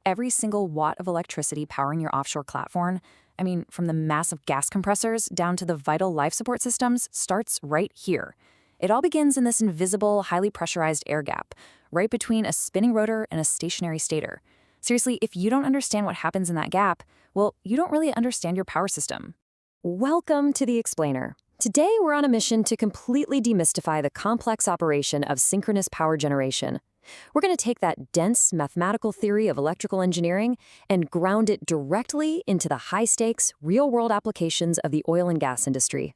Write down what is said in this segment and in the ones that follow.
Every single watt of electricity powering your offshore platform, from the massive gas compressors down to the vital life support systems, starts right here. It all begins in this invisible, highly pressurized air gap, right between a spinning rotor and a stationary stator. Seriously, if you don't understand what happens in that gap, well, you don't really understand your power system. Welcome to The Explainer. Today, we're on a mission to completely demystify the complex operation of synchronous power generation. We're going to take that dense mathematical theory of electrical engineering and ground it directly into the high-stakes, real-world applications of the oil and gas industry.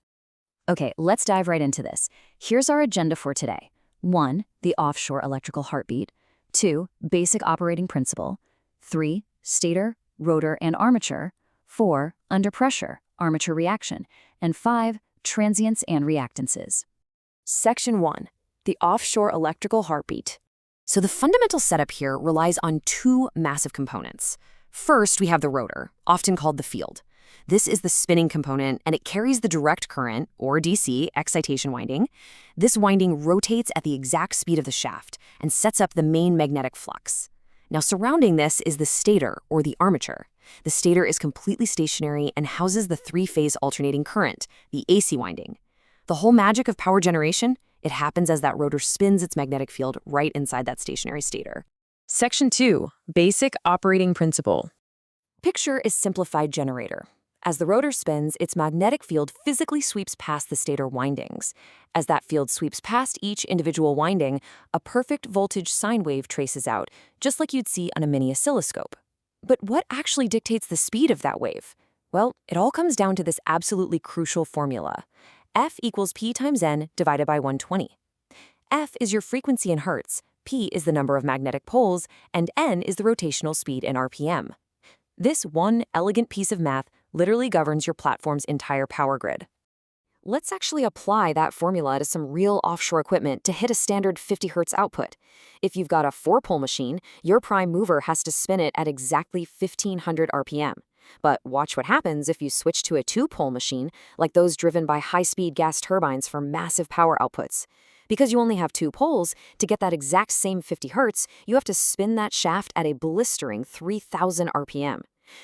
Okay, let's dive right into this. Here's our agenda for today. 1. The offshore electrical heartbeat. 2. Basic operating principle. 3. Stator, rotor, and armature. 4. Under pressure, armature reaction. And 5. Transients and reactances. Section 1. The offshore electrical heartbeat. So the fundamental setup here relies on two massive components. First, we have the rotor, often called the field. This is the spinning component, and it carries the direct current, or DC, excitation winding. This winding rotates at the exact speed of the shaft and sets up the main magnetic flux. Now, surrounding this is the stator, or the armature. The stator is completely stationary and houses the three-phase alternating current, the AC winding. The whole magic of power generation, it happens as that rotor spins its magnetic field right inside that stationary stator. Section 2. Basic operating principle. Picture a simplified generator. As the rotor spins, its magnetic field physically sweeps past the stator windings. As that field sweeps past each individual winding, a perfect voltage sine wave traces out, just like you'd see on a mini oscilloscope. But what actually dictates the speed of that wave? Well, it all comes down to this absolutely crucial formula. F equals P times N divided by 120. F is your frequency in hertz, P is the number of magnetic poles, and N is the rotational speed in RPM. This one elegant piece of math literally governs your platform's entire power grid. Let's actually apply that formula to some real offshore equipment to hit a standard 50 Hz output. If you've got a 4-pole machine, your prime mover has to spin it at exactly 1500 RPM. But watch what happens if you switch to a 2-pole machine, like those driven by high-speed gas turbines for massive power outputs. Because you only have 2 poles, to get that exact same 50 Hz, you have to spin that shaft at a blistering 3000 RPM.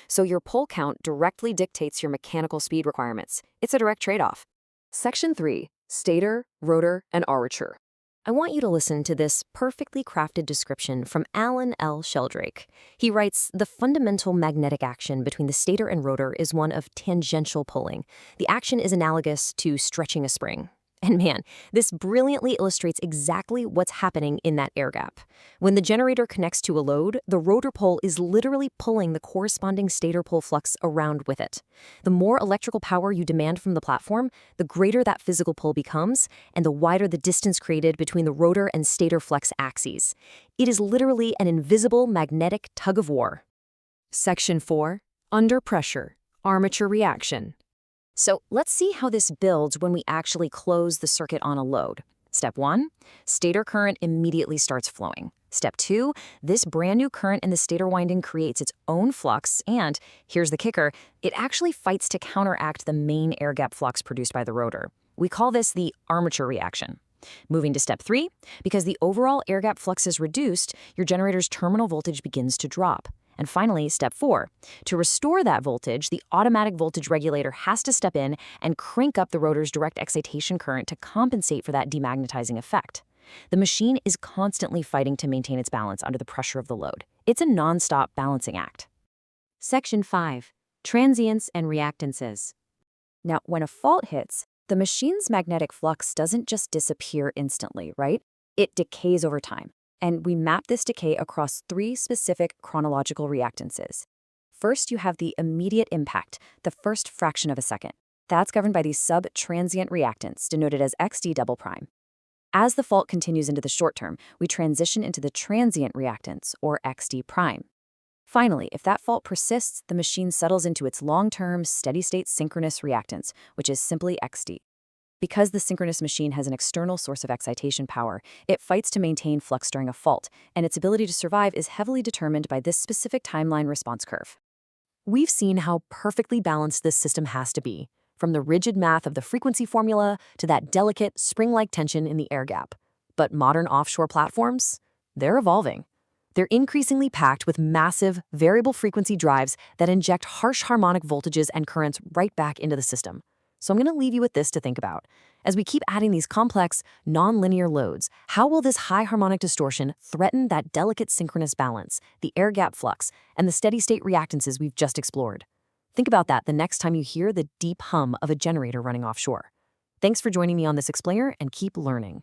So your pole count directly dictates your mechanical speed requirements. It's a direct trade-off. Section 3. Stator, rotor, and armature. I want you to listen to this perfectly crafted description from Alan L. Sheldrake. He writes, the fundamental magnetic action between the stator and rotor is one of tangential pulling. The action is analogous to stretching a spring. And man, this brilliantly illustrates exactly what's happening in that air gap. When the generator connects to a load, the rotor pole is literally pulling the corresponding stator pole flux around with it. The more electrical power you demand from the platform, the greater that physical pull becomes, and the wider the distance created between the rotor and stator flux axes. It is literally an invisible magnetic tug-of-war. Section 4. Under pressure, armature reaction. So let's see how this builds when we actually close the circuit on a load. Step 1, stator current immediately starts flowing. Step 2, this brand new current in the stator winding creates its own flux, and here's the kicker, it actually fights to counteract the main air gap flux produced by the rotor. We call this the armature reaction. Moving to step 3, because the overall air gap flux is reduced, your generator's terminal voltage begins to drop. And finally, step 4. To restore that voltage, the automatic voltage regulator has to step in and crank up the rotor's direct excitation current to compensate for that demagnetizing effect. The machine is constantly fighting to maintain its balance under the pressure of the load. It's a non-stop balancing act. Section 5. Transients and reactances. Now, when a fault hits, the machine's magnetic flux doesn't just disappear instantly, right? It decays over time. And we map this decay across 3 specific chronological reactances. First, you have the immediate impact, the first fraction of a second. That's governed by these sub-transient reactants, denoted as XD double prime. As the fault continues into the short term, we transition into the transient reactants, or XD prime. Finally, if that fault persists, the machine settles into its long-term, steady-state synchronous reactance, which is simply XD. Because the synchronous machine has an external source of excitation power, it fights to maintain flux during a fault, and its ability to survive is heavily determined by this specific timeline response curve. We've seen how perfectly balanced this system has to be, from the rigid math of the frequency formula to that delicate, spring-like tension in the air gap. But modern offshore platforms? They're evolving. They're increasingly packed with massive, variable frequency drives that inject harsh harmonic voltages and currents right back into the system. So I'm going to leave you with this to think about. As we keep adding these complex, nonlinear loads, how will this high harmonic distortion threaten that delicate synchronous balance, the air gap flux, and the steady-state reactances we've just explored? Think about that the next time you hear the deep hum of a generator running offshore. Thanks for joining me on this explainer, and keep learning.